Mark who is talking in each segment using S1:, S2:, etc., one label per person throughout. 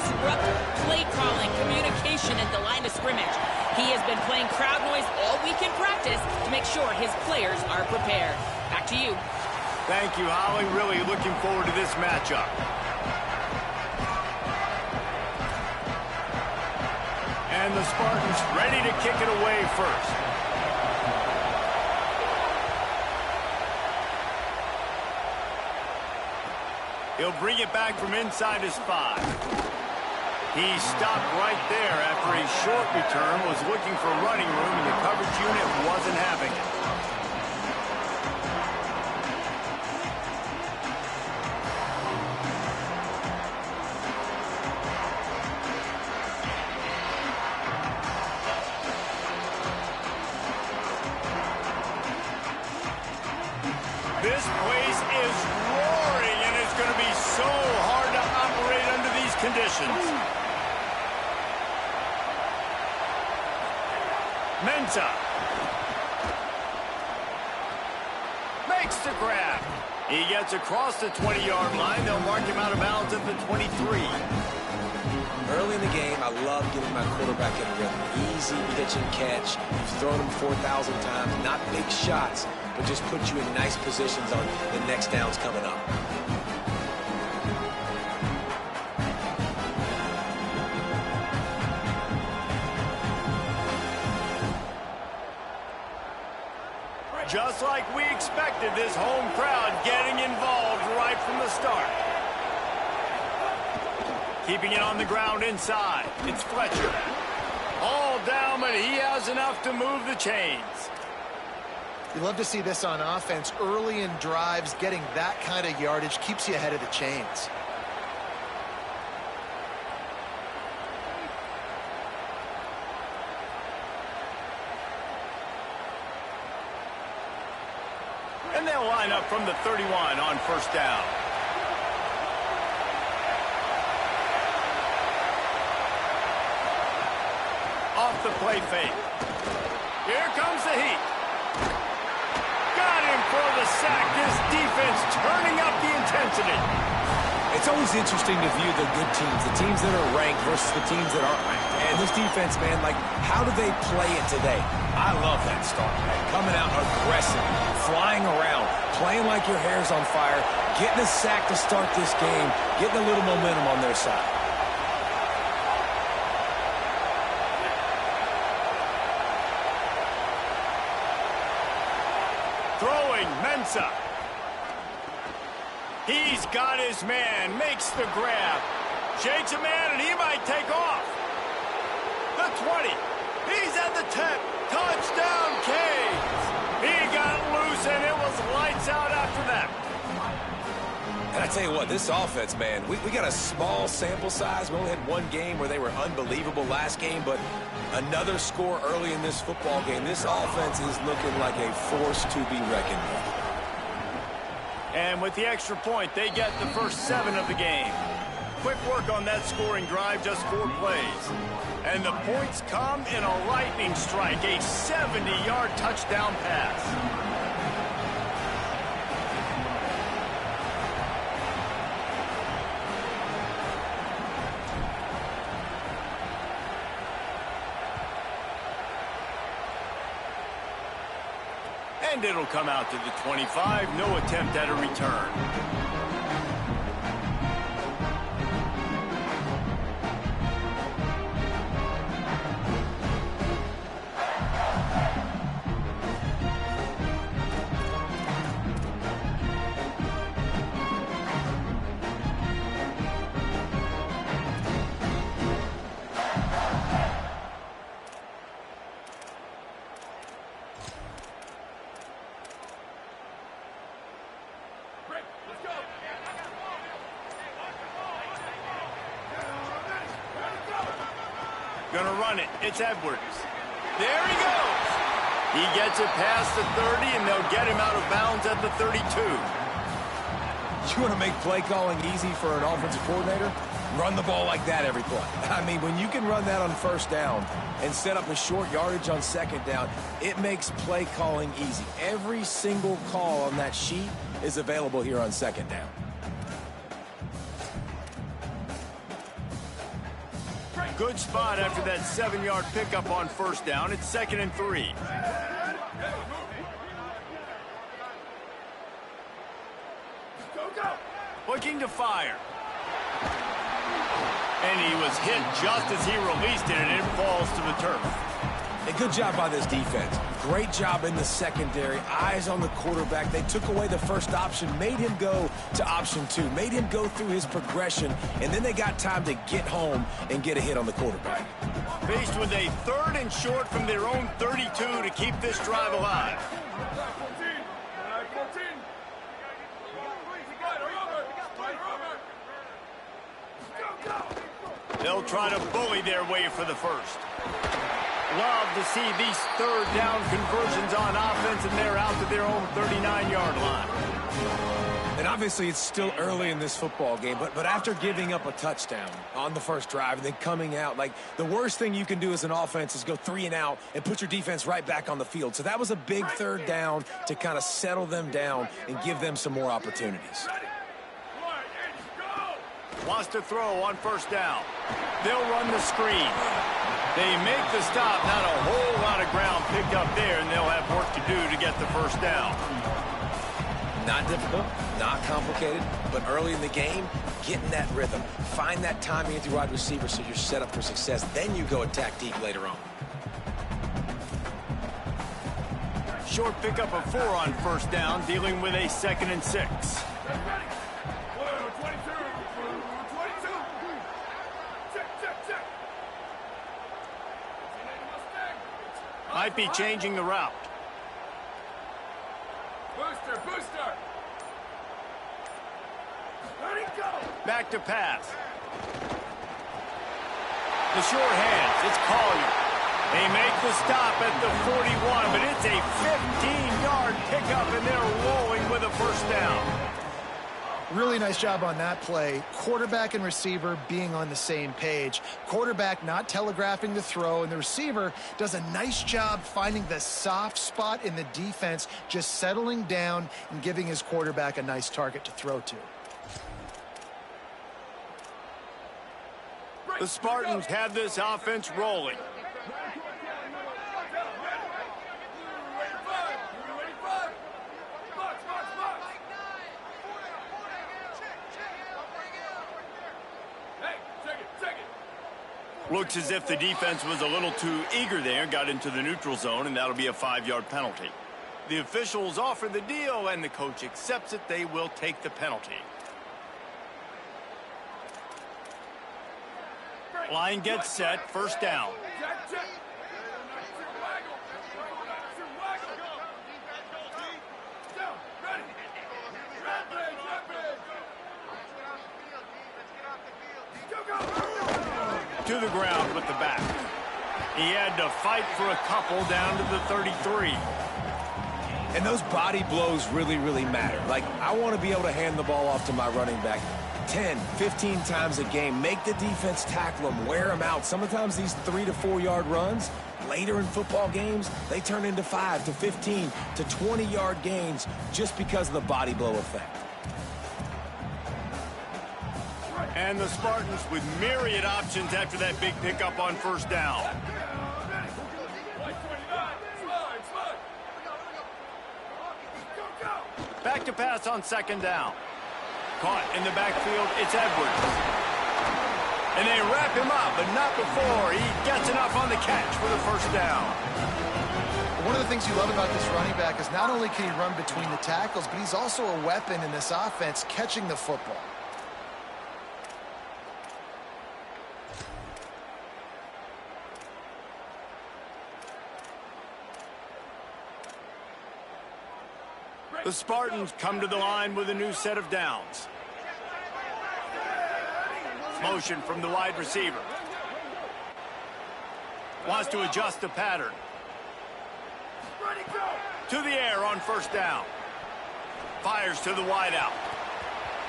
S1: disrupt play calling, communication at the line of scrimmage. He has been playing crowd noise all week in practice to make sure his players are prepared. Back to you.
S2: Thank you, Holly. Really looking forward to this matchup. And the Spartans ready to kick it away first. He'll bring it back from inside his 5. He stopped right there after a short return, was looking for running room, and the coverage unit wasn't having it. This place is roaring, and it's going to be so hard to operate under these conditions. Mensah makes the grab. He gets across the 20-yard line. They'll mark him out of bounds at the 23.
S3: Early in the game, I love getting my quarterback in a rhythm. Easy pitch and catch. You've thrown him 4,000 times. Not big shots, but just put you in nice positions on the next downs coming up.
S2: Just like we expected, this home crowd getting involved right from the start. Keeping it on the ground inside. It's Fletcher. All down, but he has enough to move the chains.
S4: You love to see this on offense. Early in drives, getting that kind of yardage keeps you ahead of the chains.
S2: And they'll line up from the 31 on first down. Off the play fake. Here comes the heat. Got him for the sack. This defense turning up the intensity.
S3: It's always interesting to view the good teams, the teams that are ranked versus the teams that aren't ranked. And this defense, man, like, how do they play it today? I love that start, man. Coming out aggressive, flying around, playing like your hair's on fire, getting a sack to start this game, getting a little momentum on their side.
S2: Throwing, Mensah. He's got his man, makes the grab. Shakes a man, and he might take off. The 20. He's at the 10. Touchdown, Canes. He got loose, and it was lights out after that.
S3: And I tell you what, this offense, man, we got a small sample size. We only had one game where they were unbelievable last game, but another score early in this football game. This offense is looking like a force to be reckoned with.
S2: And with the extra point, they get the first 7 of the game. Quick work on that scoring drive, just 4 plays. And the points come in a lightning strike, a 70-yard touchdown pass. And it'll come out to the 25. No attempt at a return. Gonna run it. It's Edwards. There he goes. He gets it past the 30, and they'll get him out of bounds at the 32.
S3: You want to make play calling easy for an offensive coordinator? Run the ball like that every play. I mean, when you can run that on first down and set up a short yardage on second down, it makes play calling easy. Every single call on that sheet is available here on second down.
S2: Good spot after that 7-yard pickup on first down. It's 2nd and 3. Looking to fire. And he was hit just as he released it, and it falls to the turf.
S3: A good job by this defense. Great job in the secondary. Eyes on the quarterback. They took away the first option, made him go to option 2, made him go through his progression, and then they got time to get home and get a hit on the quarterback.
S2: Faced with a 3rd and short from their own 32 to keep this drive alive. They'll try to bully their way for the first. Love to see these 3rd down conversions on offense, and they're out to their own 39-yard line.
S3: And obviously it's still early in this football game, but after giving up a touchdown on the first drive and then coming out, like, the worst thing you can do as an offense is go 3 and out and put your defense right back on the field. So that was a big 3rd down to kind of settle them down and give them some more opportunities.
S2: Wants to throw on first down. They'll run the screen. They make the stop. Not a whole lot of ground picked up there, and they'll have work to do to get the first down.
S3: Not difficult, not complicated, but early in the game, getting that rhythm. Find that timing at the wide receiver so you're set up for success. Then you go attack deep later on.
S2: Short pickup of 4 on first down, dealing with a 2nd and 6. Might be changing the route.
S5: Booster. Let it go.
S2: Back to pass. The short hands. It's Collier. They make the stop at the 41, but it's a 15-yard pickup, and they're rolling with a first down.
S4: Really nice job on that play. Quarterback and receiver being on the same page. Quarterback not telegraphing the throw, and the receiver does a nice job finding the soft spot in the defense, just settling down and giving his quarterback a nice target to throw to.
S2: The Spartans have this offense rolling. Looks as if the defense was a little too eager there, got into the neutral zone, and that'll be a 5-yard penalty. The officials offer the deal, and the coach accepts it. They will take the penalty. Line gets set, first down. To the ground with the back. He had to fight for a couple down to the 33.
S3: And those body blows really, really matter. Like, I want to be able to hand the ball off to my running back 10, 15 times a game. Make the defense tackle them, wear them out. Sometimes these 3 to 4 yard runs, later in football games, they turn into 5 to 15 to 20-yard gains just because of the body blow effect.
S2: And the Spartans with myriad options after that big pickup on first down. Back to pass on second down. Caught in the backfield, it's Edwards. And they wrap him up, but not before he gets enough on the catch for the first down.
S4: One of the things you love about this running back is not only can he run between the tackles, but he's also a weapon in this offense catching the football.
S2: The Spartans come to the line with a new set of downs. Motion from the wide receiver. Wants to adjust the pattern. To the air on first down. Fires to the wideout.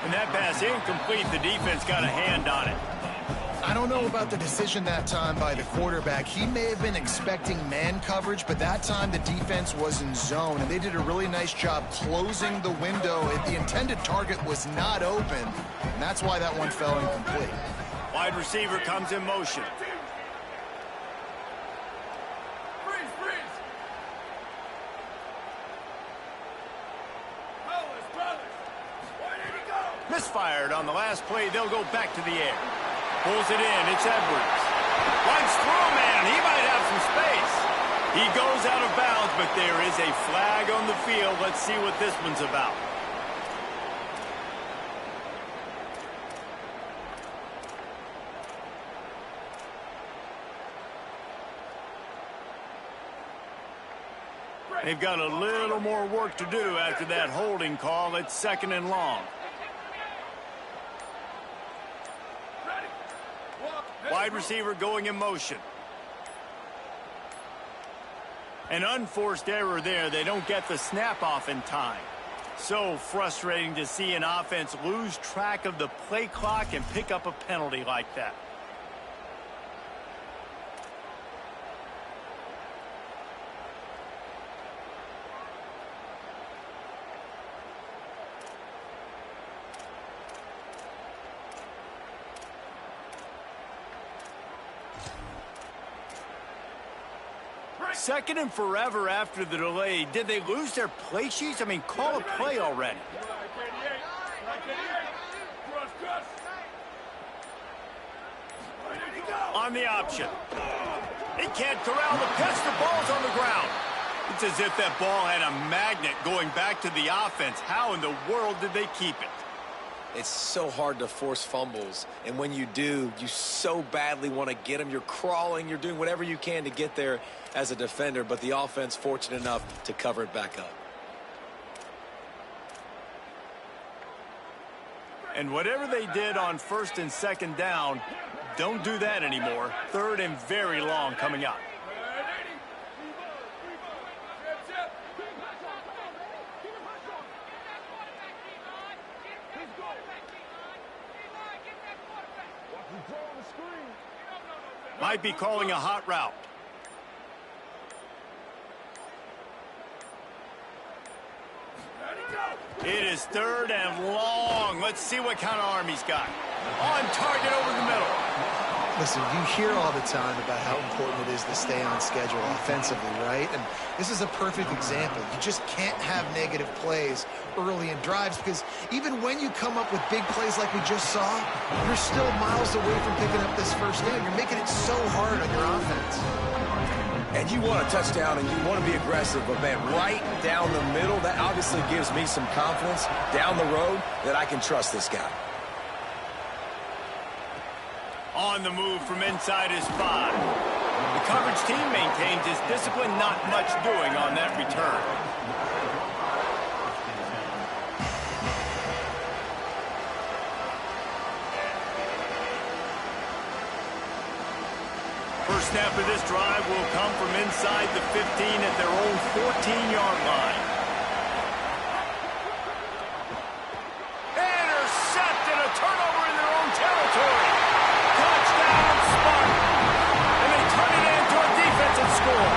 S2: And that pass incomplete. The defense got a hand on it.
S4: I don't know about the decision that time by the quarterback. He may have been expecting man coverage, but that time the defense was in zone, and they did a really nice job closing the window. The intended target was not open, and that's why that one fell incomplete.
S2: Wide receiver comes in motion. Misfired on the last play. They'll go back to the air. Pulls it in. It's Edwards. Runs through, man. He might have some space. He goes out of bounds, but there is a flag on the field. Let's see what this one's about. They've got a little more work to do after that holding call. It's 2nd and long. Wide receiver going in motion. An unforced error there. They don't get the snap off in time. So frustrating to see an offense lose track of the play clock and pick up a penalty like that. Second and forever after the delay. Did they lose their play sheets? I mean, call a play already. On the option. He can't corral the pitch. The ball's on the ground. It's as if that ball had a magnet going back to the offense. How in the world did they keep it?
S3: It's so hard to force fumbles, and when you do, you so badly want to get them. You're crawling, you're doing whatever you can to get there as a defender, but the offense fortunate enough to cover it back up.
S2: And whatever they did on 1st and 2nd down, don't do that anymore. 3rd and very long coming up. Might be calling a hot route. It is 3rd and long. Let's see what kind of arm he's got. On target over the middle.
S4: Listen, you hear all the time about how important it is to stay on schedule offensively, right? And this is a perfect example. You just can't have negative plays early in drives because even when you come up with big plays like we just saw, you're still miles away from picking up this first down. You're making it so hard on your offense.
S3: And you want a touchdown and you want to be aggressive, but man, right down the middle, that obviously gives me some confidence down the road that I can trust this guy.
S2: On the move from inside his 5. The coverage team maintains his discipline, not much doing on that return. First snap of this drive will come from inside the 15 at their own 14-yard line. Intercepted, a turnover in their own territory. Touchdown, Spartan. And they turn it into a defensive score.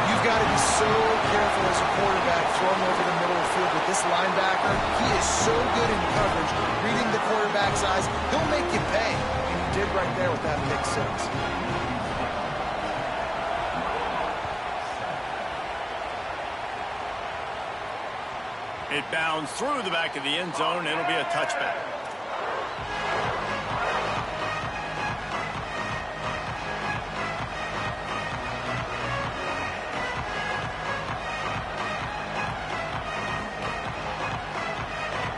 S4: You've got to be so careful as a quarterback throwing over the middle of the field with this linebacker. He is so good in coverage, reading the quarterback's eyes. He'll make you pay. And he did right there with that pick 6.
S2: It bounds through the back of the end zone. It'll be a touchback.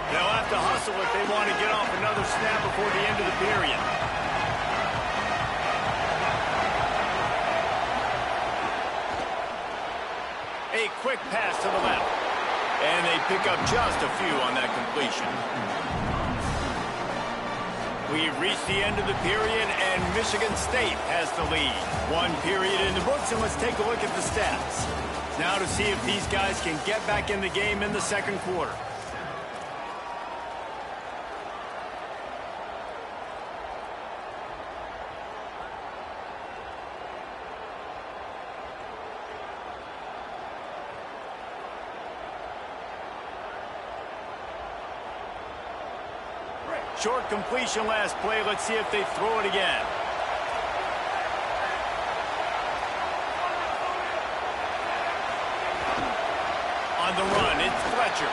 S2: They'll have to hustle if they want to get off another snap before the end of the period. A quick pass to the left. And they pick up just a few on that completion. We've reached the end of the period, and Michigan State has the lead. 1 period in the books, and let's take a look at the stats. Now to see if these guys can get back in the game in the 2nd quarter. Short completion last play. Let's see if they throw it again. On the run, it's Fletcher.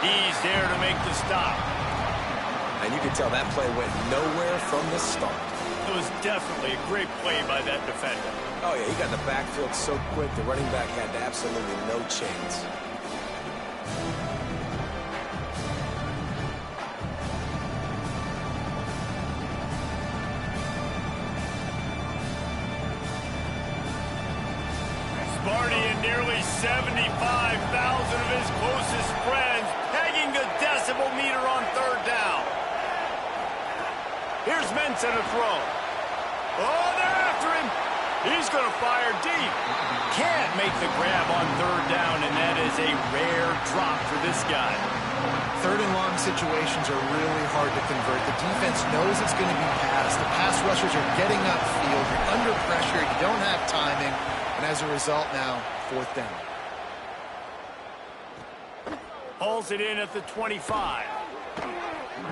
S2: He's there to make the stop.
S3: And you can tell that play went nowhere from the start.
S2: It was definitely a great play by that defender.
S3: Oh, yeah, he got in the backfield so quick, the running back had absolutely no chance.
S2: Sparty and nearly 75,000 of his closest friends pegging the decibel meter on third down. Here's Mensah to throw. Oh, they're after him. He's going to fire deep. Can't make the grab on third down, and that is a rare drop for this guy.
S4: Third and long situations are really hard to convert. The defense knows it's going to be passed. The pass rushers are getting upfield. You're under pressure. You don't have timing. And as a result now, fourth down.
S2: Hauls it in at the 25.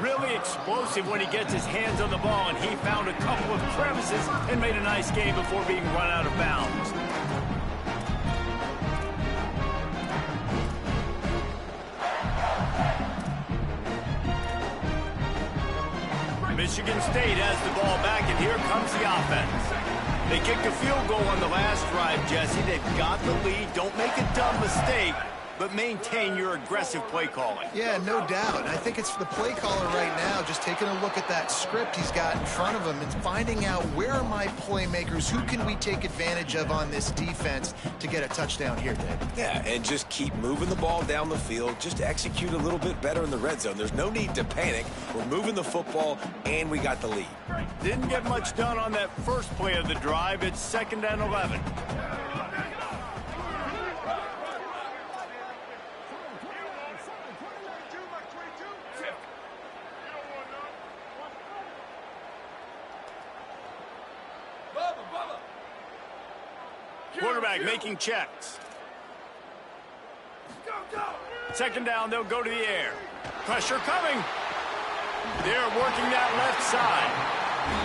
S2: Really explosive when he gets his hands on the ball, and he found a couple of crevices and made a nice game before being run out of bounds. Michigan State has the ball back, and here comes the offense. They kicked a field goal on the last drive, Jesse. They've got the lead. Don't make a dumb mistake, but maintain your aggressive play calling.
S4: Yeah, no doubt. And I think it's the play caller right now just taking a look at that script he's got in front of him and finding out where are my playmakers, who can we take advantage of on this defense to get a touchdown here, Dave.
S3: Yeah, and just keep moving the ball down the field. Just execute a little bit better in the red zone. There's no need to panic. We're moving the football, and we got the lead.
S2: Didn't get much done on that first play of the drive. It's 2nd and 11. Quarterback making checks. Second down, they'll go to the air. Pressure coming. They're working that left side.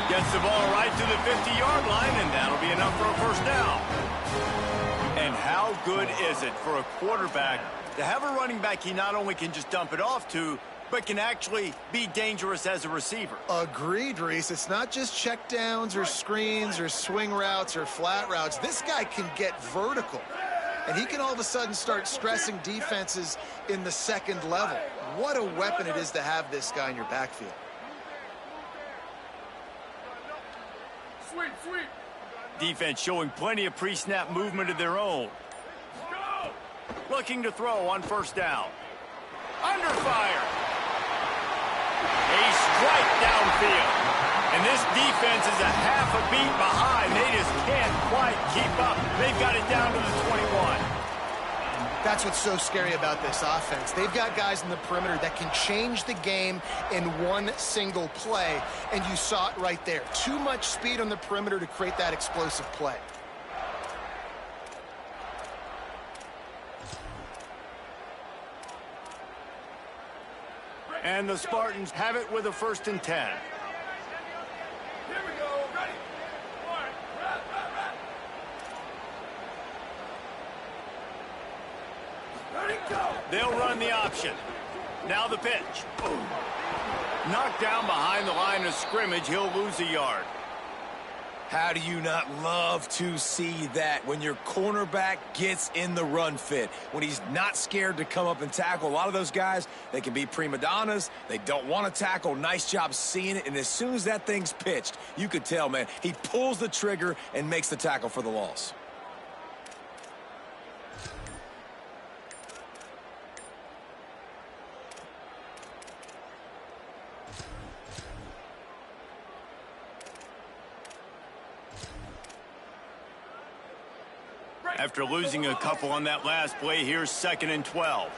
S2: Gets the ball right to the 50-yard line, and that'll be enough for a first down. And how good is it for a quarterback to have a running back he not only can just dump it off to, but can actually be dangerous as a receiver?
S4: Agreed, Reese. It's not just checkdowns or screens or swing routes or flat routes. This guy can get vertical, and he can all of a sudden start stressing defenses in the second level. What a weapon it is to have this guy in your backfield.
S5: Sweep, sweep.
S2: Defense showing plenty of pre-snap movement of their own.
S5: Go!
S2: Looking to throw on first down. Under fire. A strike downfield. And this defense is a half a beat behind. They just can't quite keep up. They've got it down to the 21.
S4: That's what's so scary about this offense. They've got guys in the perimeter that can change the game in one single play, and you saw it right there. Too much speed on the perimeter to create that explosive play.
S2: And the Spartans have it with a 1st and 10.
S5: Here we go. Ready? One. Run, run, run. Ready, go.
S2: They'll run the option. Now the pitch. Knocked down behind the line of scrimmage. He'll lose a yard.
S3: How do you not love to see that when your cornerback gets in the run fit, when he's not scared to come up and tackle? A lot of those guys, they can be prima donnas. They don't want to tackle. Nice job seeing it. And as soon as that thing's pitched, you could tell, man, he pulls the trigger and makes the tackle for the loss.
S2: After losing a couple on that last play, here's 2nd and 12.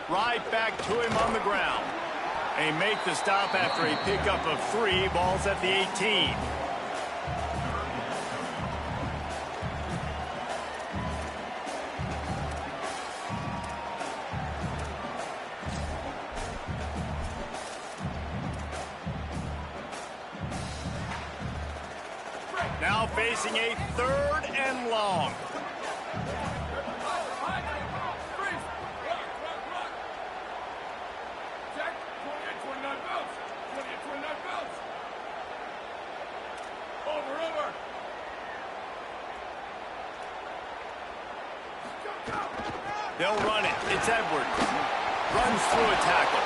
S2: Right back to him on the ground. They make the stop after a pickup of 3. Ball's at the 18. Now facing a 3rd and long. They'll run it. It's Edwards. Runs through a tackle.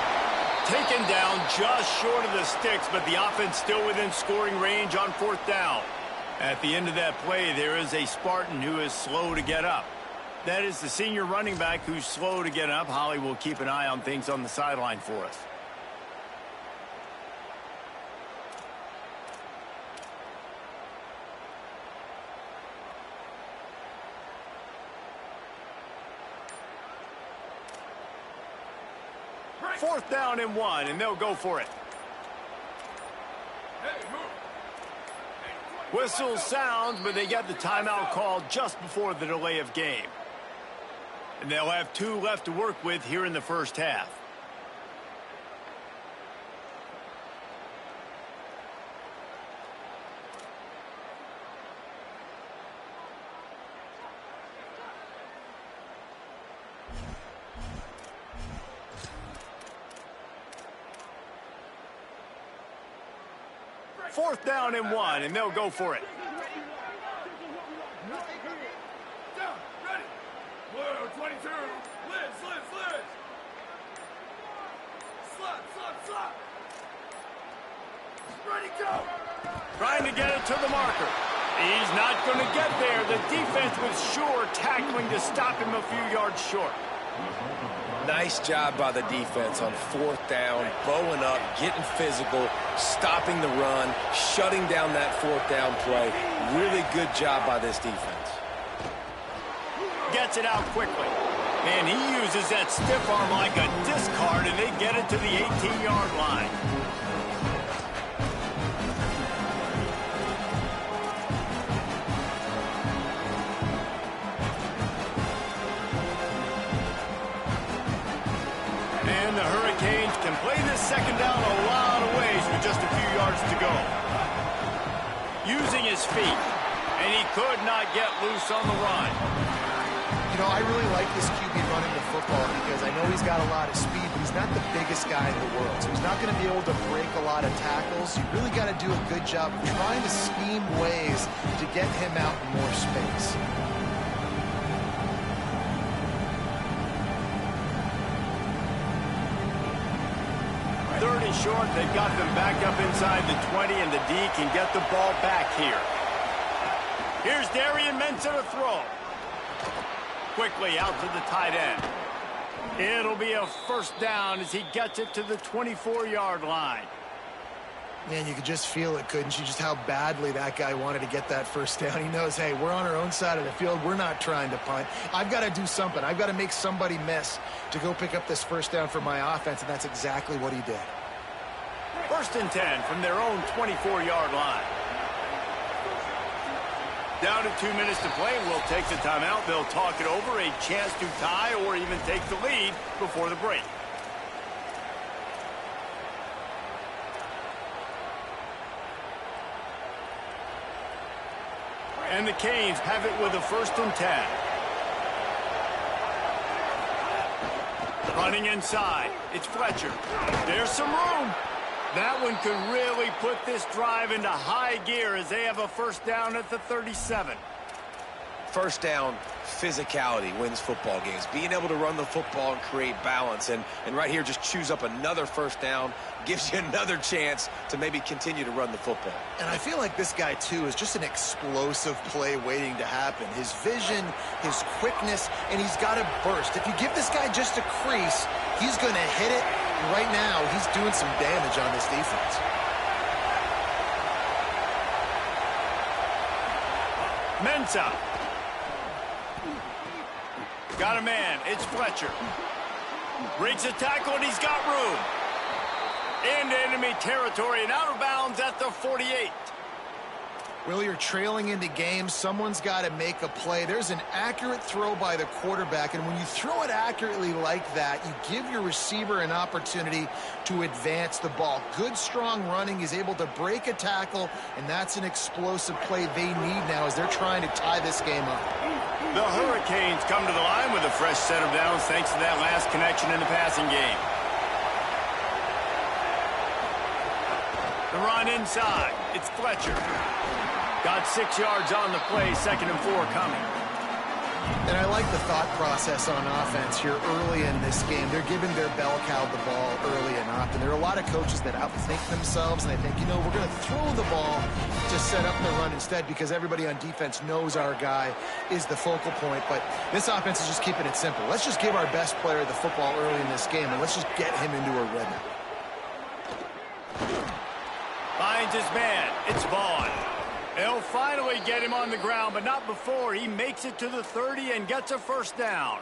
S2: Taken down just short of the sticks, but the offense still within scoring range on 4th down. At the end of that play, there is a Spartan who is slow to get up. That is the senior running back who's slow to get up. Holly will keep an eye on things on the sideline for us. Fourth down and 1, and they'll go for it. Whistle sounds, but they get the timeout called just before the delay of game. And they'll have 2 left to work with here in the first half. Fourth down and 1, and they'll go for it.
S5: Down, ready. Blue, 22. Liz. Slot. Ready, go.
S2: Trying to get it to the marker. He's not going to get there. The defense was sure tackling to stop him a few yards short.
S3: Nice job by the defense on 4th down, bowing up, getting physical, stopping the run, shutting down that 4th down play. Really good job by this defense.
S2: Gets it out quickly. And he uses that stiff arm like a discard, and they get it to the 18-yard line. And the Hurricanes can play this second down a lot of ways with just a few yards to go. Using his feet, and he could not get loose on the run.
S4: You know, I really like this QB running the football because I know he's got a lot of speed, but he's not the biggest guy in the world. So he's not going to be able to break a lot of tackles. You really got to do a good job of trying to scheme ways to get him out in more space.
S2: Third and short, they've got them back up inside the 20, and the D can get the ball back here. Here's Darian Mensah to throw. Quickly out to the tight end. It'll be a first down as he gets it to the 24-yard line.
S4: Man, you could just feel it, couldn't you? Just how badly that guy wanted to get that first down. He knows, hey, we're on our own side of the field. We're not trying to punt. I've got to do something. I've got to make somebody miss to go pick up this first down for my offense, and that's exactly what he did.
S2: First and 10 from their own 24-yard line. Down to 2 minutes to play. We'll take the timeout. They'll talk it over. A chance to tie or even take the lead before the break. And the Canes have it with a first and 10. Running inside. It's Fletcher. There's some room. That one could really put this drive into high gear as they have a first down at the 37.
S3: First down, physicality wins football games. Being able to run the football and create balance. And right here, just choose up another first down, gives you another chance to maybe continue to run the football.
S4: And I feel like this guy, too, is just an explosive play waiting to happen. His vision, his quickness, and he's got a burst. If you give this guy just a crease, he's going to hit it. Right now, he's doing some damage on this defense.
S2: Mensah. Got a man. It's Fletcher. Breaks a tackle, and he's got room. Into enemy territory and out of bounds at the 48.
S4: Will, you're trailing into games. Someone's got to make a play. There's an accurate throw by the quarterback, and when you throw it accurately like that, you give your receiver an opportunity to advance the ball. Good, strong running. He's able to break a tackle, and that's an explosive play they need now as they're trying to tie this game up.
S2: The Hurricanes come to the line with a fresh set of downs thanks to that last connection in the passing game. The run inside. It's Fletcher. Got 6 yards on the play, 2nd and 4 coming.
S4: And I like the thought process on offense here early in this game. They're giving their bell cow the ball early and often. There are a lot of coaches that outthink themselves, and they think, you know, we're going to throw the ball to set up the run instead because everybody on defense knows our guy is the focal point. But this offense is just keeping it simple. Let's just give our best player the football early in this game, and let's just get him into a rhythm.
S2: Finds his man. It's Vaughn. They'll finally get him on the ground, but not before he makes it to the 30 and gets a first down.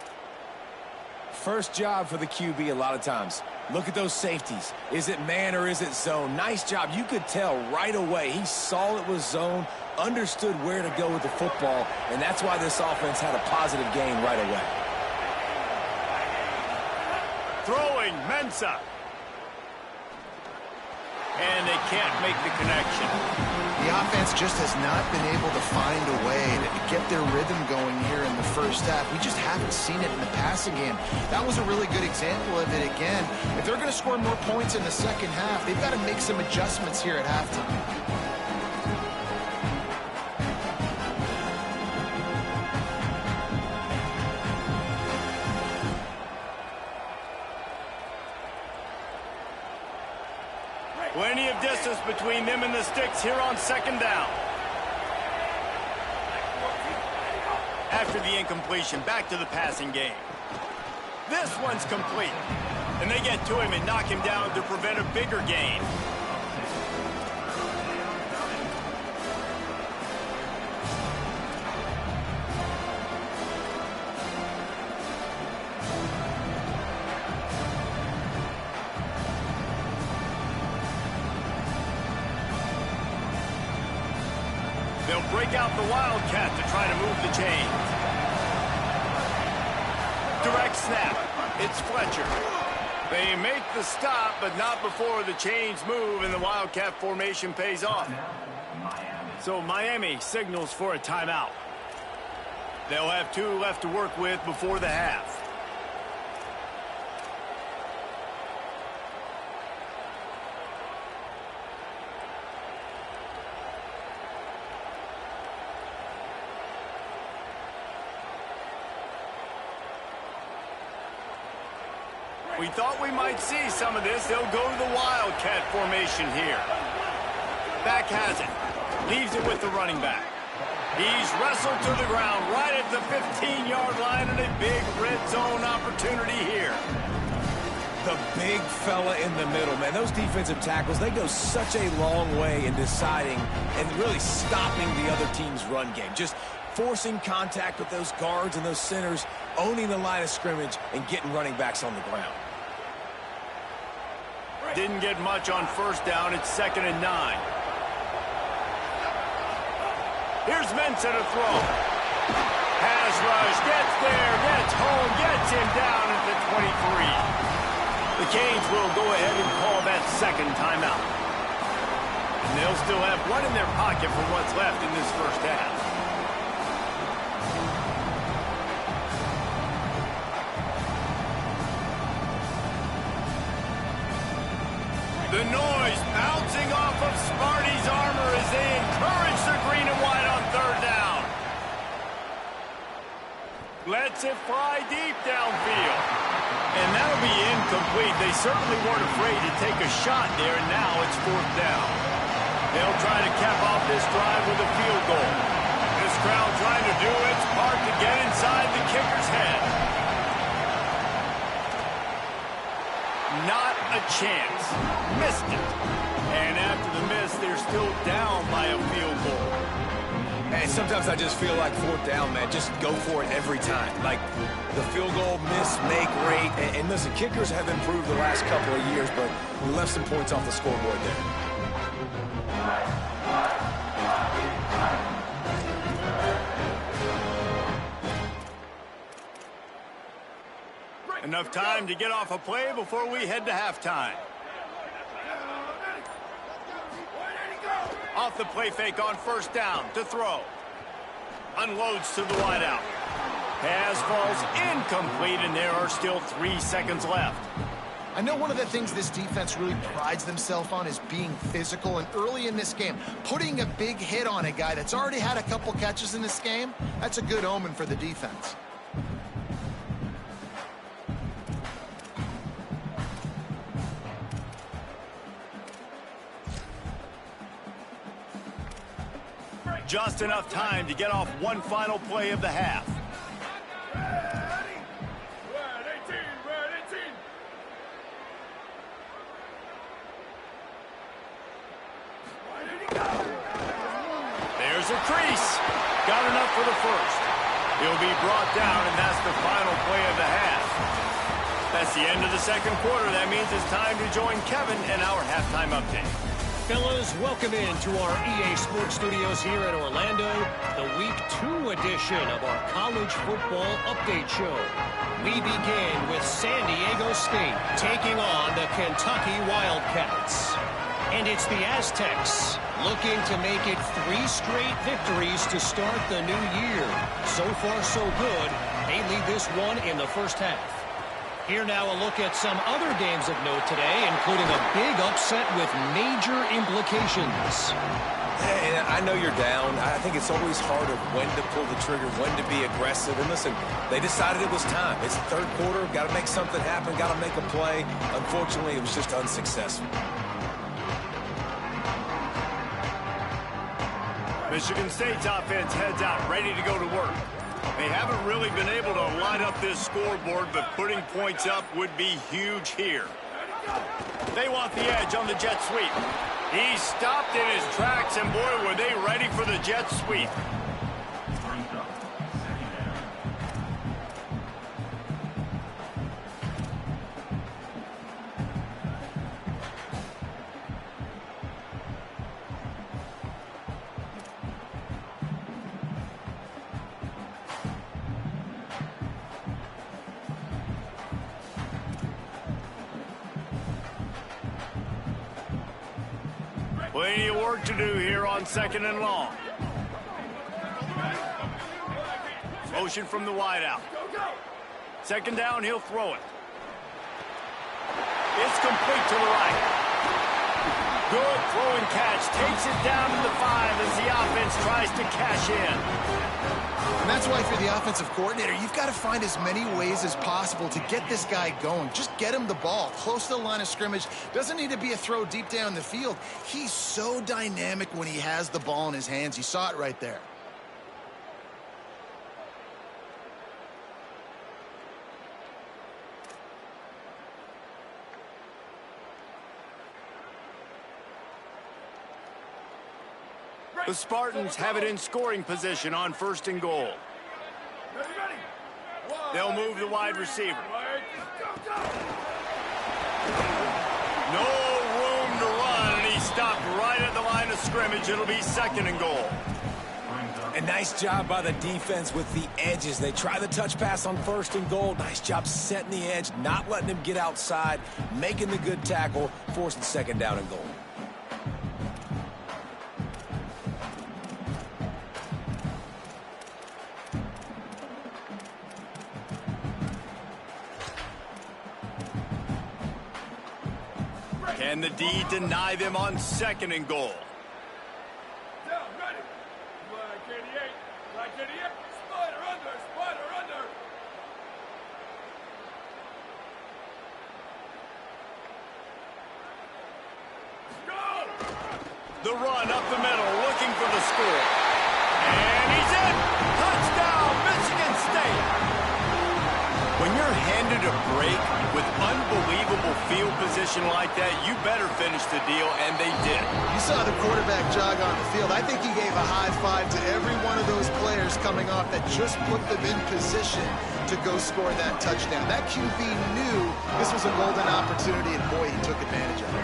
S3: First job for the QB a lot of times. Look at those safeties. Is it man or is it zone? Nice job. You could tell right away. He saw it was zone, understood where to go with the football, and that's why this offense had a positive gain right away.
S2: Throwing, Mensah. And they can't make the connection.
S4: The offense just has not been able to find a way to get their rhythm going here in the first half. We just haven't seen it in the passing game. That was a really good example of it again. If they're going to score more points in the second half, they've got to make some adjustments here at halftime.
S2: Plenty of distance between them and the sticks here on second down. After the incompletion, back to the passing game. This one's complete. And they get to him and knock him down to prevent a bigger gain. They'll break out the Wildcat to try to move the chains. Direct snap. It's Fletcher. They make the stop, but not before the chains move and the Wildcat formation pays off. So Miami signals for a timeout. They'll have 2 left to work with before the half. We thought we might see some of this. They'll go to the Wildcat formation here. Back has it. Leaves it with the running back. He's wrestled to the ground right at the 15-yard line and a big red zone opportunity here.
S3: The big fella in the middle, man. Those defensive tackles, they go such a long way in deciding and really stopping the other team's run game. Just forcing contact with those guards and those centers, owning the line of scrimmage, and getting running backs on the ground.
S2: Didn't get much on first down. It's 2nd and 9. Here's Mensah to throw. Pass rush, gets there, gets home, gets him down at the 23. The Canes will go ahead and call that second timeout. And they'll still have one in their pocket for what's left in this first half. The noise bouncing off of Smarty's armor as they encourage the green and white on third down. Lets it fly deep downfield. And that'll be incomplete. They certainly weren't afraid to take a shot there, and now it's 4th down. They'll try to cap off this drive with a field goal. This crowd trying to do its part to get inside the kicker's head. Not a chance. Missed it. And after the miss, they're still down by a field goal.
S3: And sometimes I just feel like 4th down, man. Just go for it every time. Like the field goal, miss, make, rate. And listen, kickers have improved the last couple of years, but we left some points off the scoreboard there.
S2: Enough time to get off a play before we head to halftime. Off the play fake on first down to throw. Unloads to the wideout. Pass falls incomplete, and there are still 3 seconds left.
S4: I know one of the things this defense really prides themselves on is being physical, and early in this game, putting a big hit on a guy that's already had a couple catches in this game, that's a good omen for the defense.
S2: Just enough time to get off one final play of the half. There's a crease. Got enough for the first. He'll be brought down, and that's the final play of the half. That's the end of the second quarter. That means it's time to join Kevin in our halftime update.
S6: Fellas, welcome into our EA Sports Studios here in Orlando, the Week 2 edition of our College Football Update Show. We begin with San Diego State taking on the Kentucky Wildcats. And it's the Aztecs looking to make it 3 straight victories to start the new year. So far, so good. They lead this one in the first half. Here now a look at some other games of note today, including a big upset with major implications.
S3: Hey, I know you're down. I think it's always harder when to pull the trigger, when to be aggressive. And listen, they decided it was time. It's the third quarter. Got to make something happen. Got to make a play. Unfortunately, it was just unsuccessful.
S2: Michigan State's offense heads out, ready to go to work. They haven't really been able to line up this scoreboard, but putting points up would be huge here. They want the edge on the jet sweep. He stopped in his tracks, and boy, were they ready for the jet sweep. Plenty of work to do here on 2nd and long. Motion from the wideout. 2nd down, he'll throw it. It's complete to the right. Good throw and catch. Takes it down to the 5 as the offense tries to cash in.
S4: And that's why if you're the offensive coordinator, you've got to find as many ways as possible to get this guy going. Just get him the ball close to the line of scrimmage. Doesn't need to be a throw deep down the field. He's so dynamic when he has the ball in his hands. You saw it right there.
S2: The Spartans have it in scoring position on 1st and goal. They'll move the wide receiver. No room to run, and he stopped right at the line of scrimmage. It'll be 2nd and goal.
S3: A nice job by the defense with the edges. They try the touch pass on 1st and goal. Nice job setting the edge, not letting him get outside, making the good tackle, forcing 2nd down and goal.
S2: Can the D deny them on 2nd and goal?
S5: Down, ready. Flag 88. Flag 88. Spider under. Spider under. Go!
S2: The run up the middle, looking for the score. And he's in. Touchdown, Michigan State. When you're handed a break with unbelievable field position like that, you better finish the deal, and they did.
S4: You saw the quarterback jog on the field. I think he gave a high five to every one of those players coming off that just put them in position to go score that touchdown. That QB knew this was a golden opportunity, and boy, he took advantage of it.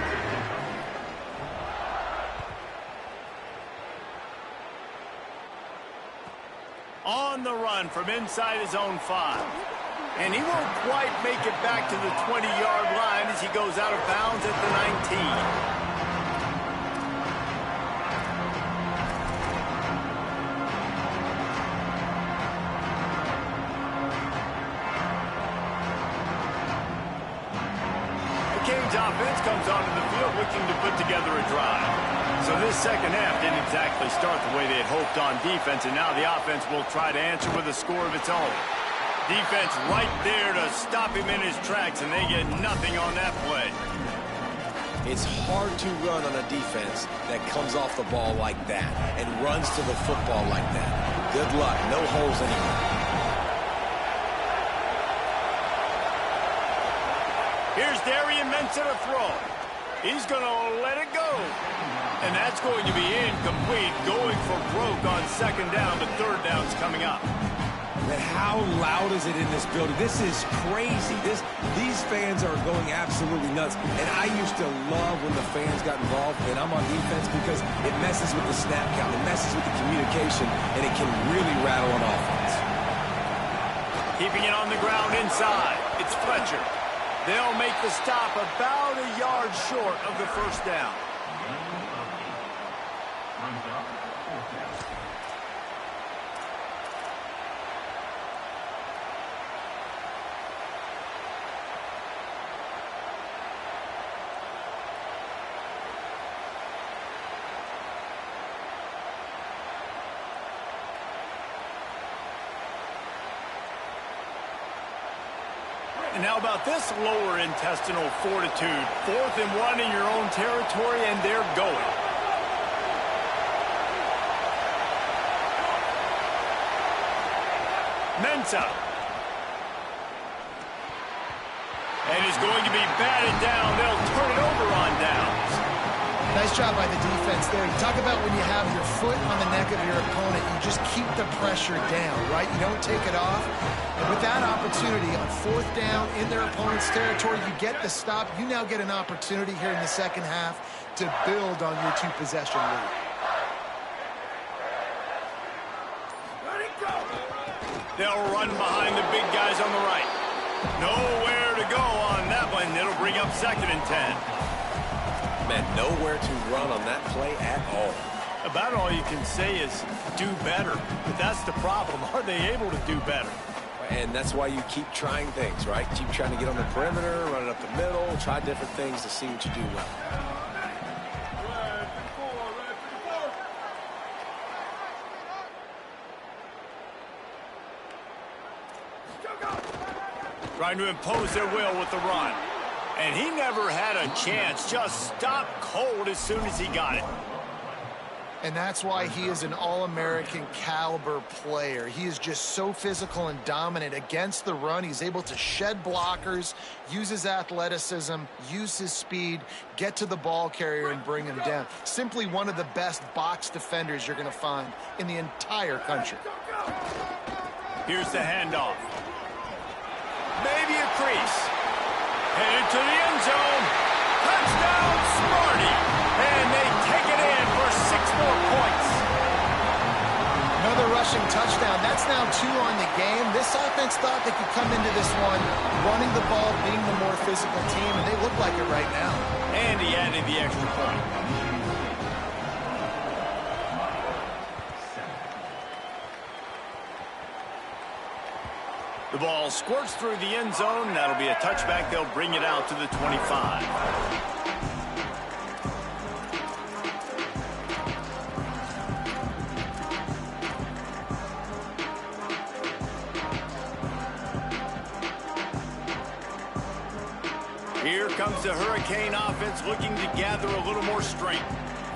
S2: On the run from inside his own 5. And he won't quite make it back to the 20-yard line as he goes out of bounds at the 19. Hurricanes offense comes onto the field looking to put together a drive. So this second half didn't exactly start the way they had hoped on defense, and now the offense will try to answer with a score of its own. Defense right there to stop him in his tracks, and they get nothing on that play.
S3: It's hard to run on a defense that comes off the ball like that and runs to the football like that. Good luck. No holes anywhere.
S2: Here's Darian Mensah to throw. He's going to let it go. And that's going to be incomplete, going for broke on second down, but third down's coming up.
S3: And how loud is it in this building? This is crazy. These fans are going absolutely nuts. And I used to love when the fans got involved, and I'm on defense because it messes with the snap count, it messes with the communication, and it can really rattle an offense.
S2: Keeping it on the ground inside. It's Fletcher. They'll make the stop about a yard short of the first down. And how about this lower intestinal fortitude? 4th and 1 in your own territory, and they're going. Mensah. And is going to be batted down. They'll turn it over on downs.
S4: Nice job by the defense there. You talk about when you have your foot on the neck of your opponent, you just keep the pressure down, right? You don't take it off. And with that opportunity on 4th down in their opponent's territory, you get the stop. You now get an opportunity here in the second half to build on your 2-possession lead.
S2: They'll run behind the big guys on the right. Nowhere to go on that one. It'll bring up 2nd and 10.
S3: Man, nowhere to run on that play at all.
S2: About all you can say is do better. But that's the problem. Are they able to do better?
S3: And that's why you keep trying things, right? Keep trying to get on the perimeter, run it up the middle, try different things to see what you do well. Trying
S2: to impose their will with the run. And he never had a chance. Just stopped cold as soon as he got it.
S4: And that's why he is an All-American caliber player. He is just so physical and dominant against the run. He's able to shed blockers, use his athleticism, use his speed, get to the ball carrier and bring him down. Simply one of the best box defenders you're going to find in the entire country.
S2: Here's the handoff. Maybe a crease. Headed to the end zone. Touchdown, Smarty. And they take it in for 6 more points.
S4: Another rushing touchdown. That's now 2 on the game. This offense thought they could come into this one running the ball, being the more physical team, and they look like it right now.
S2: And he added the extra point. The ball squirts through the end zone. That'll be a touchback. They'll bring it out to the 25. Here comes the Hurricane offense looking to gather a little more strength.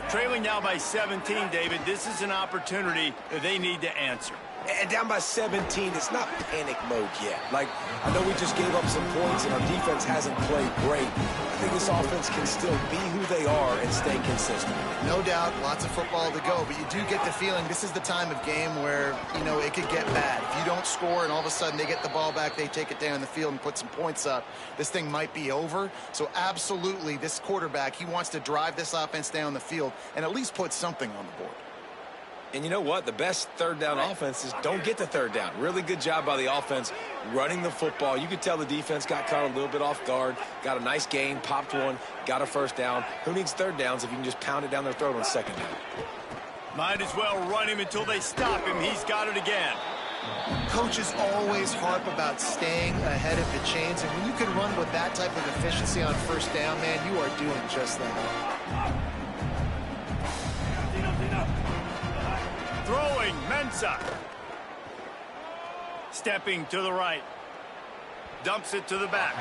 S2: Trailing now by 17, David. This is an opportunity that they need to answer.
S3: And down by 17, it's not panic mode yet. Like, I know we just gave up some points and our defense hasn't played great. I think this offense can still be who they are and stay consistent.
S4: No doubt, lots of football to go, but you do get the feeling this is the time of game where, you know, it could get bad. If you don't score and all of a sudden they get the ball back, they take it down the field and put some points up, this thing might be over. So absolutely, this quarterback, he wants to drive this offense down the field and at least put something on the board.
S3: And you know what? The best third down offense is don't get the third down. Really good job by the offense running the football. You could tell the defense got caught a little bit off guard, got a nice gain, popped one, got a first down. Who needs third downs if you can just pound it down their throat on second down?
S2: Might as well run him until they stop him. He's got it again.
S4: Coaches always harp about staying ahead of the chains, and when you can run with that type of efficiency on first down, man, you are doing just that.
S2: Throwing, Mensah. Stepping to the right. Dumps it to the back.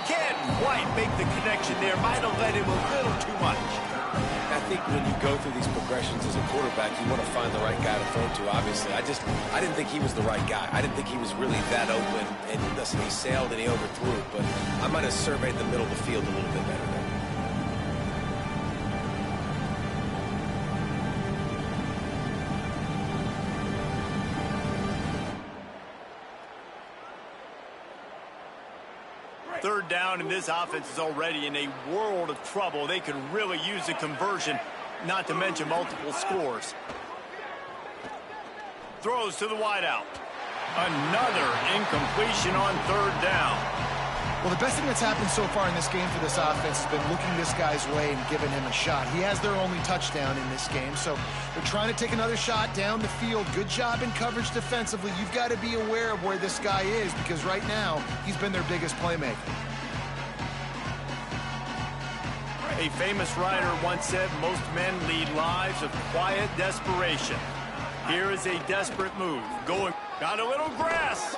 S2: Can't quite make the connection there. Might have led him a little too much.
S3: I think when you go through these progressions as a quarterback, you want to find the right guy to throw to, obviously. I didn't think he was the right guy. I didn't think he was really that open. And listen, he sailed and he overthrew it, but I might have surveyed the middle of the field a little bit better there.
S2: Third down, and this offense is already in a world of trouble. They could really use a conversion, not to mention multiple scores. Throws to the wideout. Another incompletion on third down.
S4: Well, the best thing that's happened so far in this game for this offense has been looking this guy's way and giving him a shot. He has their only touchdown in this game, so they're trying to take another shot down the field. Good job in coverage defensively. You've got to be aware of where this guy is, because right now, he's been their biggest playmaker.
S2: A famous writer once said, most men lead lives of quiet desperation. Here is a desperate move. Got a little grass.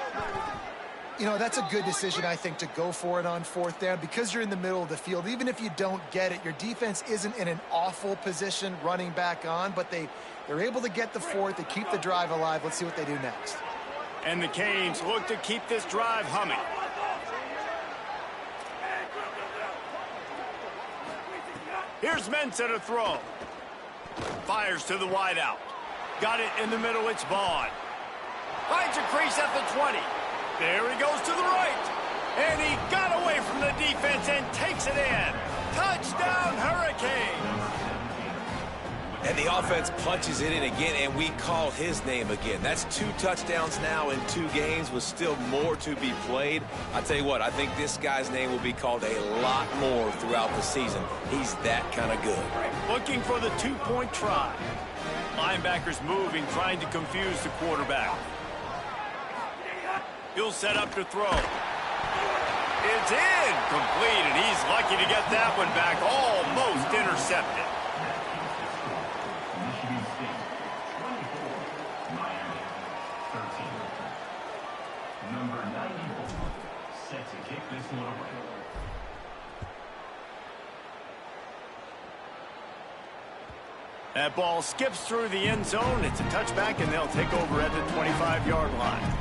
S4: You know, that's a good decision, I think, to go for it on fourth down because you're in the middle of the field. Even if you don't get it, your defense isn't in an awful position running back on, but they're able to get the fourth. They keep the drive alive. Let's see what they do next.
S2: And the Canes look to keep this drive humming. Here's Mensah to throw. Fires to the wideout. Got it in the middle. It's Vaughn. Finds a crease at the 20. There he goes to the right. And he got away from the defense and takes it in. Touchdown, Hurricanes.
S3: And the offense punches it in again, and we call his name again. That's 2 touchdowns now in 2 games with still more to be played. I tell you what, I think this guy's name will be called a lot more throughout the season. He's that kind of good.
S2: Looking for the 2-point try. Linebackers moving, trying to confuse the quarterback. He'll set up to throw. It's incomplete, and he's lucky to get that one back. Almost intercepted. That ball skips through the end zone. It's a touchback, and they'll take over at the 25-yard line.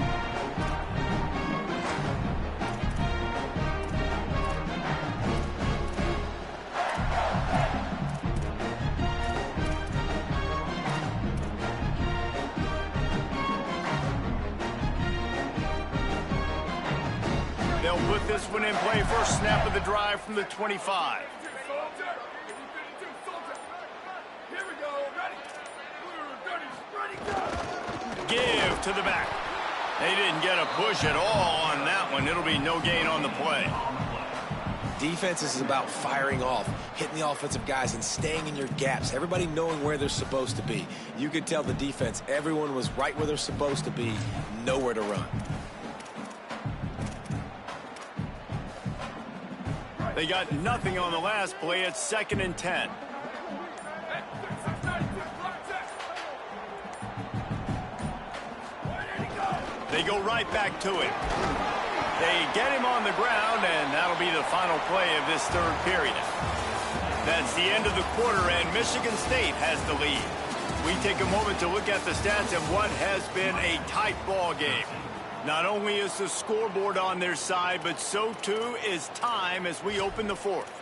S2: They'll put this one in play. First snap of the drive from the 25. Give to the back. They didn't get a push at all on that one. It'll be no gain on the play.
S3: Defense is about firing off, hitting the offensive guys, and staying in your gaps. Everybody knowing where they're supposed to be. You could tell the defense, everyone was right where they're supposed to be, nowhere to run.
S2: They got nothing on the last play. It's 2nd and 10. They go right back to it. They get him on the ground, and that'll be the final play of this third period. That's the end of the quarter, and Michigan State has the lead. We take a moment to look at the stats of what has been a tight ball game. Not only is the scoreboard on their side, but so too is time as we open the fourth.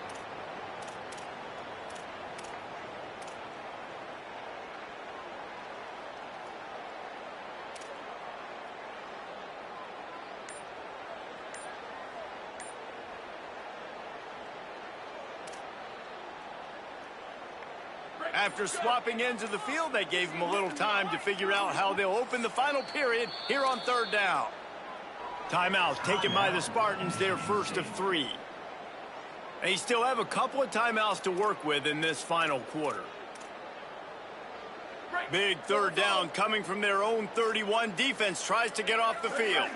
S2: After swapping ends of the field, they gave them a little time to figure out how they'll open the final period here on third down. Timeout taken by the Spartans, their first of 3. They still have a couple of timeouts to work with in this final quarter. Big third down coming from their own 31. Defense tries to get off the field.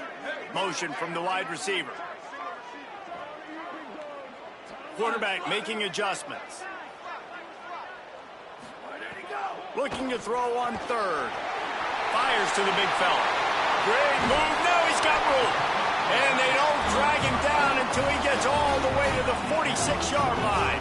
S2: Motion from the wide receiver. Quarterback making adjustments. Looking to throw on third. Fires to the big fella. Great move. Now he's got room. And they don't drag him down until he gets all the way to the 46-yard line.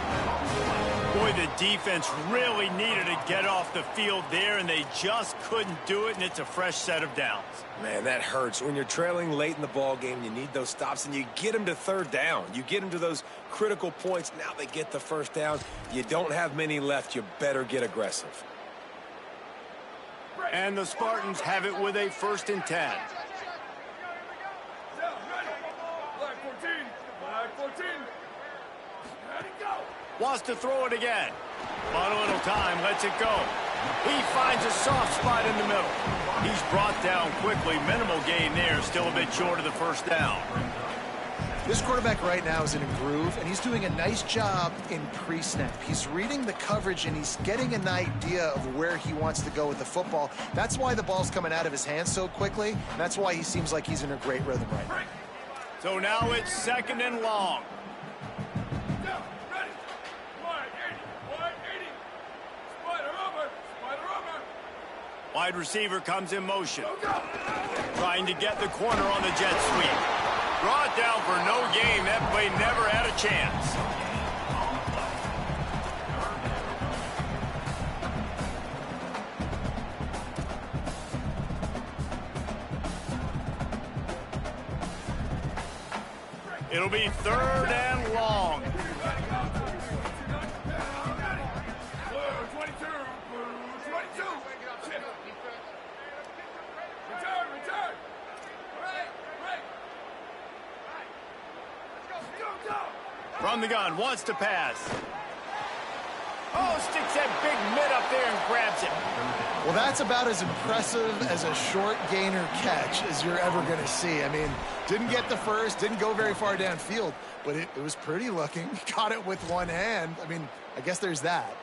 S2: Boy, the defense really needed to get off the field there, and they just couldn't do it, and it's a fresh set of downs.
S3: Man, that hurts. When you're trailing late in the ball game, you need those stops, and you get them to third down. You get them to those critical points. Now they get the first down. You don't have many left. You better get aggressive.
S2: And the Spartans have it with a 1st and 10. Wants to throw it again. On a little time, lets it go. He finds a soft spot in the middle. He's brought down quickly. Minimal gain there. Still a bit short of the first down.
S4: This quarterback right now is in a groove, and he's doing a nice job in pre-snap. He's reading the coverage, and he's getting an idea of where he wants to go with the football. That's why the ball's coming out of his hands so quickly, and that's why he seems like he's in a great rhythm right now.
S2: So now it's 2nd and long. Wide receiver comes in motion. Trying to get the corner on the jet sweep. Brought down for no gain. That play never had a chance. It'll be 3rd and long. From the gun, wants to pass. Oh, sticks that big mitt up there and grabs it.
S4: Well, that's about as impressive as a short gainer catch as you're ever going to see. I mean, didn't get the first, didn't go very far downfield, but it was pretty looking. Caught it with one hand. I mean, I guess there's that.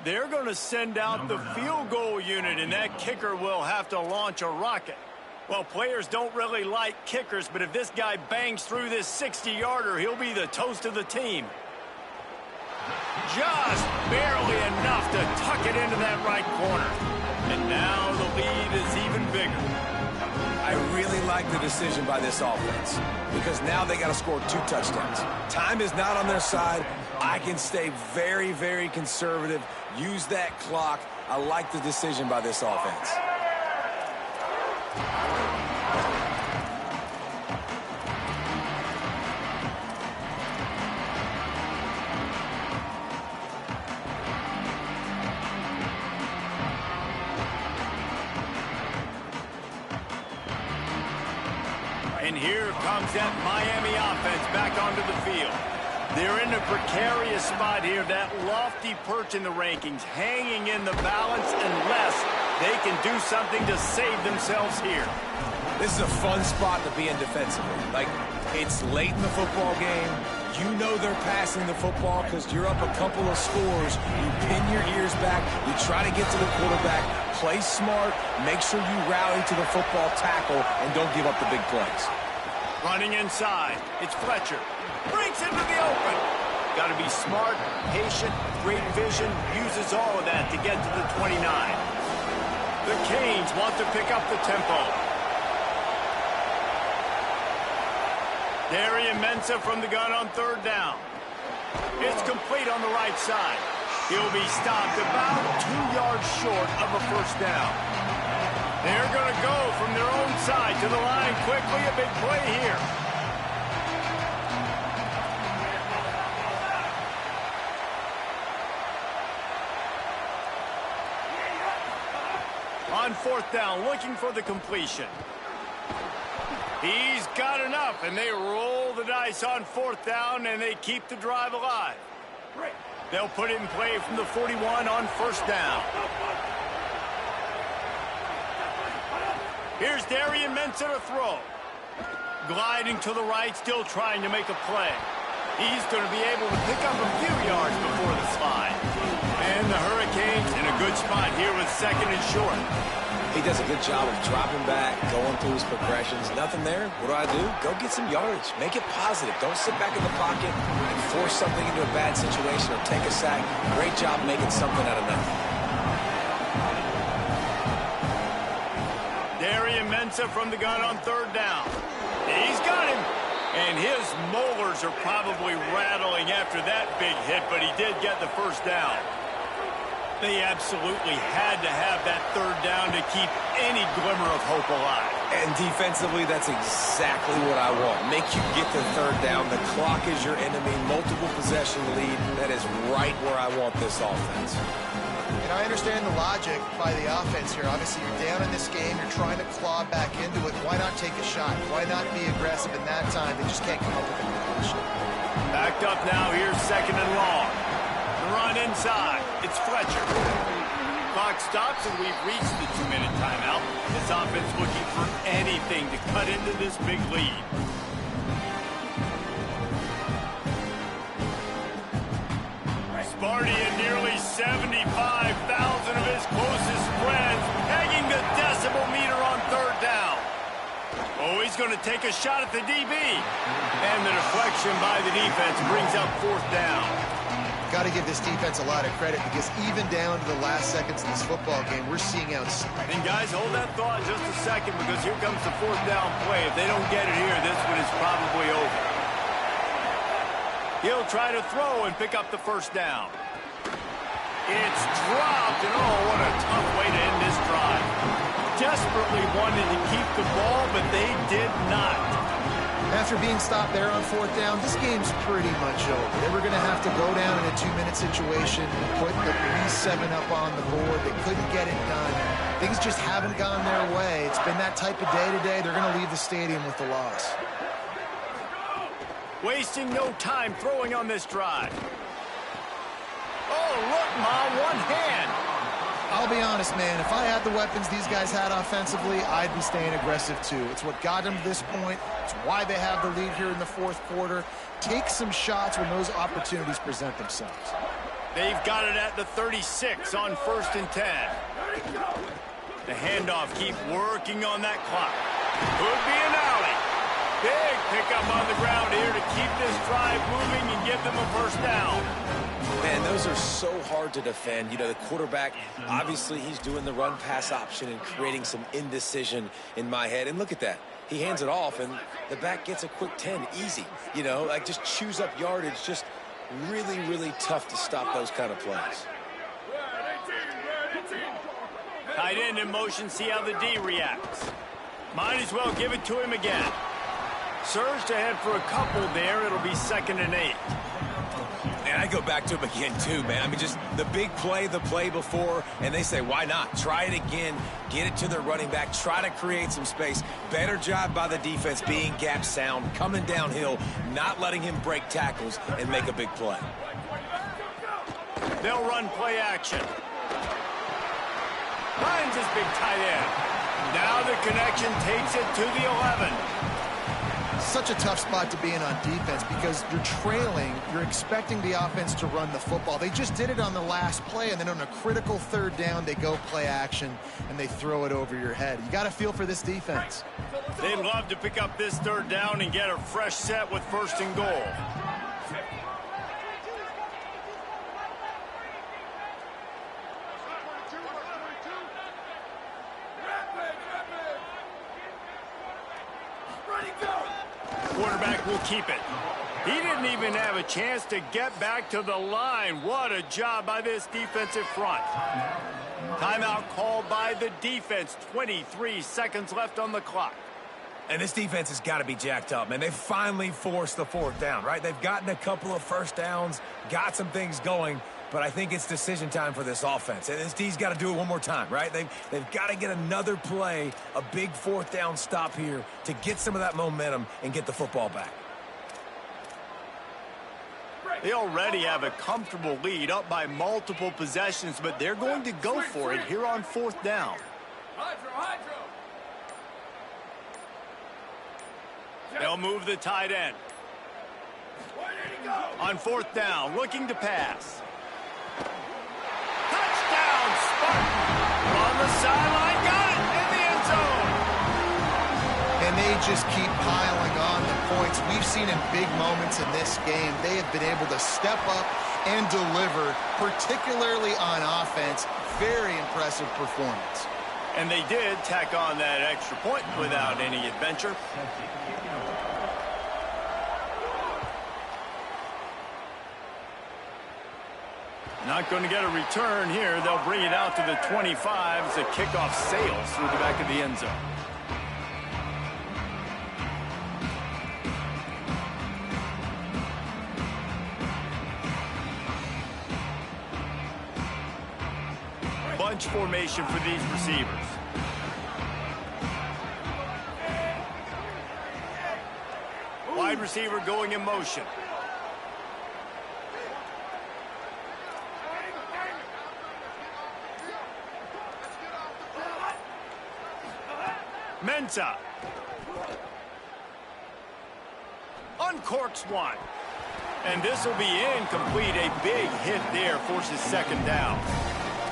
S2: They're going to send out the field goal unit, and that kicker will have to launch a rocket. Well, players don't really like kickers, but if this guy bangs through this 60-yarder, he'll be the toast of the team. Just barely enough to tuck it into that right corner. And now the lead is even bigger.
S3: I really like the decision by this offense because now they got to score 2 touchdowns. Time is not on their side. I can stay very, very conservative, use that clock. I like the decision by this offense.
S2: And here comes that Miami offense back onto the field. They're in a precarious spot here, that lofty perch in the rankings, hanging in the balance unless they can do something to save themselves here.
S3: This is a fun spot to be in defensively. Like, it's late in the football game. You know they're passing the football because you're up a couple of scores. You pin your ears back. You try to get to the quarterback. Play smart. Make sure you rally to the football tackle and don't give up the big plays.
S2: Running inside. It's Fletcher. Breaks into the open. Got to be smart, patient, great vision. Uses all of that to get to the 29. The Canes want to pick up the tempo. Darian Mensah from the gun on 3rd down. It's complete on the right side. He'll be stopped about 2 yards short of a first down. They're going to go from their own side to the line quickly. A big play here. On 4th down, looking for the completion. He's got enough, and they roll the dice on 4th down, and they keep the drive alive. They'll put it in play from the 41 on 1st down. Here's Darian Mensah to throw. Gliding to the right, still trying to make a play. He's going to be able to pick up a few yards before the slide. And the Hurricanes in a good spot here with second and short.
S3: He does a good job of dropping back, going through his progressions. Nothing there. What do? Go get some yardage. Make it positive. Don't sit back in the pocket and force something into a bad situation or take a sack. Great job making something out of nothing.
S2: Darian Mensah from the gun on third down. He's got him. And his molars are probably rattling after that big hit, but he did get the first down. They absolutely had to have that third down to keep any glimmer of hope alive.
S3: And defensively, that's exactly what I want. Make you get the third down. The clock is your enemy. Multiple possession lead. That is right where I want this offense.
S4: And I understand the logic by the offense here. Obviously, you're down in this game. You're trying to claw back into it. Why not take a shot? Why not be aggressive in that time? They just can't come up with a completion.
S2: Backed up now. Here's second and long. The run inside. It's Fletcher. Clock stops, and we've reached the 2-minute timeout. This offense looking for anything to cut into this big lead. Sparty and nearly 75,000 of his closest friends pegging the decibel meter on third down. Oh, he's going to take a shot at the DB. And the deflection by the defense brings up fourth down.
S4: Got to give this defense a lot of credit because even down to the last seconds of this football game, we're seeing out.
S2: And guys, hold that thought just a second because here comes the fourth down play. If they don't get it here, this one is probably over. He'll try to throw and pick up the first down. It's dropped, and oh, what a tough way to end this drive. Desperately wanted to keep the ball, but they did not.
S4: After being stopped there on fourth down, this game's pretty much over. They were going to have to go down in a 2-minute situation, put at least 7 up on the board. They couldn't get it done. Things just haven't gone their way. It's been that type of day today. They're going to leave the stadium with the loss.
S2: Wasting no time throwing on this drive. Oh, look, Ma, one hand.
S4: I'll be honest, man. If I had the weapons these guys had offensively, I'd be staying aggressive too. It's what got them to this point. It's why they have the lead here in the fourth quarter. Take some shots when those opportunities present themselves.
S2: They've got it at the 36 on 1st and 10. The handoff, keep working on that clock. Could be an alley. Big pickup on the ground here to keep this drive moving and give them a first down.
S3: Man, those are so hard to defend. You know, the quarterback, obviously he's doing the run-pass option and creating some indecision in my head. And look at that. He hands it off, and the back gets a quick 10. Easy. You know, like just chews up yardage. Just really, really tough to stop those kind of plays.
S2: Tight end in motion, see how the D reacts. Might as well give it to him again. Surged ahead for a couple there. It'll be 2nd and 8.
S3: And I go back to him again, too, man. I mean, just the big play, the play before, and they say, why not? Try it again. Get it to their running back. Try to create some space. Better job by the defense being gap sound, coming downhill, not letting him break tackles and make a big play.
S2: They'll run play action. Finds his big tight end. Now the connection takes it to the 11.
S4: Such a tough spot to be in on defense because you're trailing. You're expecting the offense to run the football. They just did it on the last play, and then on a critical third down, they go play action, and they throw it over your head. You got to feel for this defense.
S2: They'd love to pick up this third down and get a fresh set with 1st and goal. Quarterback will keep it. He didn't even have a chance to get back to the line. What a job by this defensive front. Timeout called by the defense. 23 seconds left on the clock.
S3: And this defense has got to be jacked up, man. They finally forced the 4th down, right? They've gotten a couple of first downs, got some things going, but I think it's decision time for this offense. And this D's got to do it one more time, right? They've got to get another play, a big 4th down stop here to get some of that momentum and get the football back.
S2: They already have a comfortable lead up by multiple possessions, but they're going to go for it here on 4th down. They'll move the tight end. On fourth down, looking to pass. Touchdown, Spartan! On the sideline, got it in the end zone.
S4: And they just keep piling on the points. We've seen in big moments in this game, they have been able to step up and deliver, particularly on offense. Very impressive performance.
S2: And they did tack on that extra point without any adventure. Not going to get a return here. They'll bring it out to the 25 as the kickoff sails through the back of the end zone. Bunch formation for these receivers. Wide receiver going in motion. Mensah. Uncorks one. And this will be incomplete. A big hit there forces second down.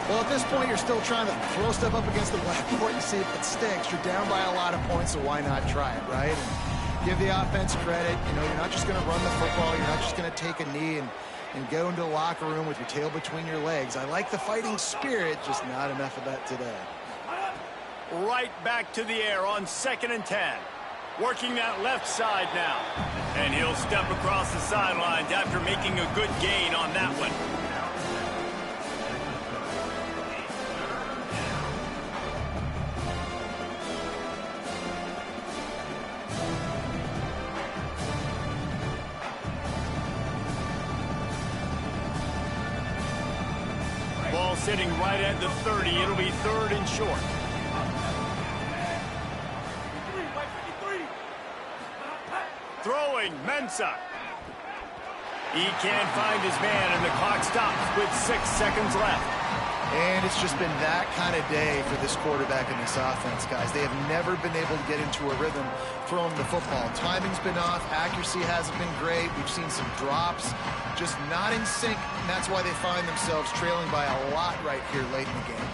S4: Well, at this point, you're still trying to throw stuff up against the blackboard and see if it sticks. You're down by a lot of points, so why not try it, right? And give the offense credit. You know, you're not just going to run the football. You're not just going to take a knee and go into the locker room with your tail between your legs. I like the fighting spirit, just not enough of that today.
S2: Right back to the air on 2nd and 10. Working that left side now. And he'll step across the sidelines after making a good gain on that one. Ball sitting right at the 30. It'll be 3rd and short. Throwing, Mensah. He can't find his man, and the clock stops with 6 seconds left.
S4: And it's just been that kind of day for this quarterback and this offense, guys. They have never been able to get into a rhythm throwing the football. Timing's been off. Accuracy hasn't been great. We've seen some drops, just not in sync, and that's why they find themselves trailing by a lot right here late in the game.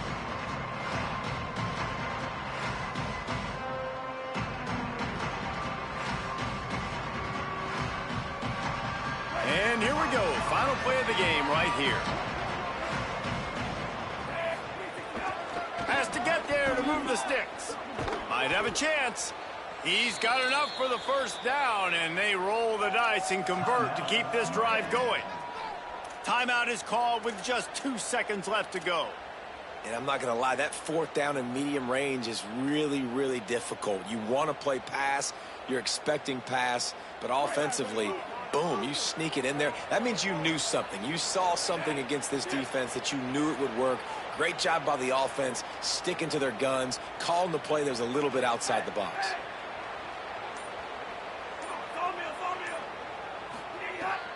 S2: And here we go. Final play of the game right here. Has to get there to move the sticks. Might have a chance. He's got enough for the first down, and they roll the dice and convert to keep this drive going. Timeout is called with just 2 seconds left to go.
S3: And I'm not going to lie, that 4th down in medium range is really, really difficult. You want to play pass, you're expecting pass, but offensively, boom, you sneak it in there. That means you knew something. You saw something against this defense that you knew it would work. Great job by the offense, sticking to their guns, calling the play that was a little bit outside the box.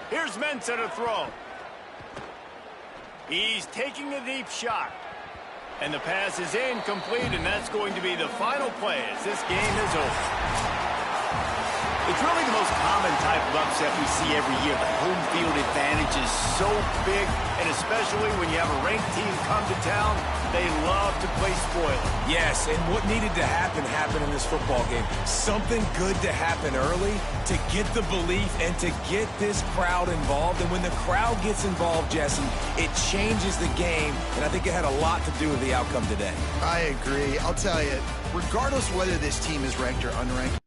S2: Here's Mensah to throw. He's taking a deep shot. And the pass is incomplete, and that's going to be the final play as this game is over. It's really the most common type of upset we see every year. The home field advantage is so big, and especially when you have a ranked team come to town, they love to play spoiler.
S3: Yes, and what needed to happen happened in this football game. Something good to happen early to get the belief and to get this crowd involved. And when the crowd gets involved, Jesse, it changes the game, and I think it had a lot to do with the outcome today.
S4: I agree. I'll tell you, regardless whether this team is ranked or unranked,